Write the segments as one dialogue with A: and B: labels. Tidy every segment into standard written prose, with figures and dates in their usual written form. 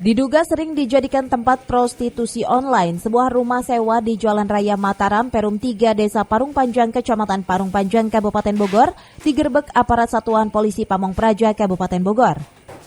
A: Diduga sering dijadikan tempat prostitusi online, sebuah rumah sewa di Jalan Raya Mataram, Perum 3, Desa Parung Panjang, Kecamatan Parung Panjang, Kabupaten Bogor, digerebek aparat Satuan Polisi Pamong Praja, Kabupaten Bogor.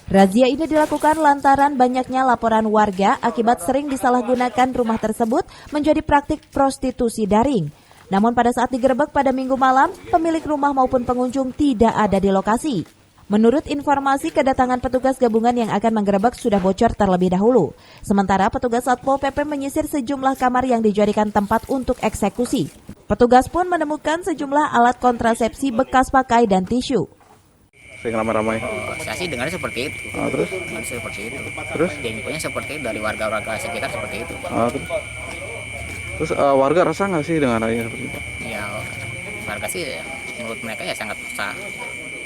A: Razia ini dilakukan lantaran banyaknya laporan warga akibat sering disalahgunakan rumah tersebut menjadi praktik prostitusi daring. Namun pada saat digerebek pada Minggu malam, pemilik rumah maupun pengunjung tidak ada di lokasi. Menurut informasi, kedatangan petugas gabungan yang akan menggerebek sudah bocor terlebih dahulu. Sementara petugas Satpol PP menyisir sejumlah kamar yang dijadikan tempat untuk eksekusi. Petugas pun menemukan sejumlah alat kontrasepsi bekas pakai dan tisu.
B: Sering ramai-ramai.
C: Saya sih dengar seperti itu.
B: Terus?
C: Dengar seperti itu.
B: Terus?
C: Infonya seperti itu dari warga-warga sekitar seperti itu.
B: Terus warga rasa nggak sih dengan adanya seperti itu?
C: Ya, warga sih menurut mereka ya sangat susah.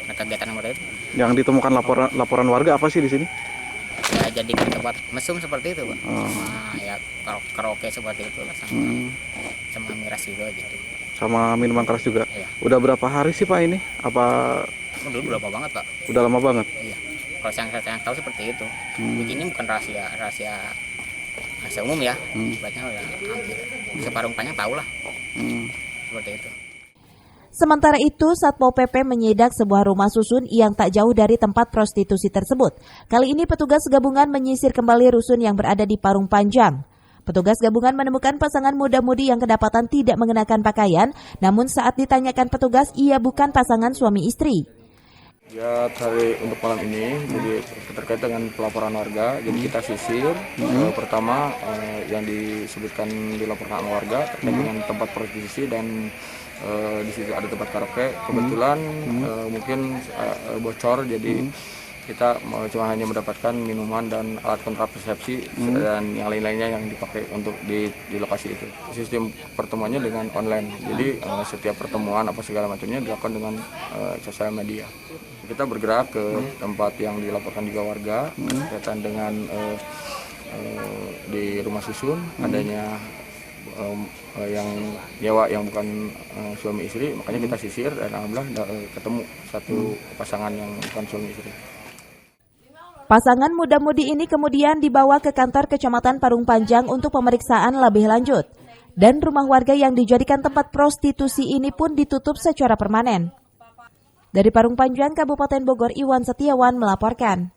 C: Kegiatan yang itu.
B: Yang ditemukan laporan warga apa sih di sini?
C: Ya jadikan tempat mesum seperti itu, Pak. Ya karaoke seperti itu lah, sama miras juga gitu.
B: Sama minuman keras juga.
C: Iya.
B: Udah berapa hari sih Pak ini? Apa?
C: Dulu berapa banget, Pak?
B: Udah lama banget.
C: Iya. Kalau saya tahu seperti itu. Ini bukan rahasia umum ya. Banyak ya hampir separung panjang tahu lah. Seperti itu.
A: Sementara itu, Satpol PP menyidak sebuah rumah susun yang tak jauh dari tempat prostitusi tersebut. Kali ini petugas gabungan menyisir kembali rusun yang berada di Parung Panjang. Petugas gabungan menemukan pasangan muda-mudi yang kedapatan tidak mengenakan pakaian, namun saat ditanyakan petugas, ia bukan pasangan suami istri.
D: Ya, untuk malam ini, jadi terkait dengan pelaporan warga, jadi kita sisir. Pertama, yang disebutkan dilaporkan warga terkait dengan tempat prostitusi dan di situ ada tempat karaoke. Kebetulan mungkin bocor, jadi kita cuma hanya mendapatkan minuman dan alat kontrasepsi dan yang lain-lainnya yang dipakai untuk di lokasi itu. Sistem pertemuannya dengan online, jadi setiap pertemuan apa segala macamnya dilakukan dengan sosial media. Kita bergerak ke tempat yang dilaporkan juga warga berkaitan dengan di rumah susun adanya yang nyewa yang bukan suami istri, makanya kita sisir dan alhamdulillah ketemu satu pasangan yang bukan suami istri.
A: Pasangan muda-mudi ini kemudian dibawa ke kantor Kecamatan Parung Panjang untuk pemeriksaan lebih lanjut. Dan rumah warga yang dijadikan tempat prostitusi ini pun ditutup secara permanen. Dari Parung Panjang, Kabupaten Bogor, Iwan Setiawan melaporkan.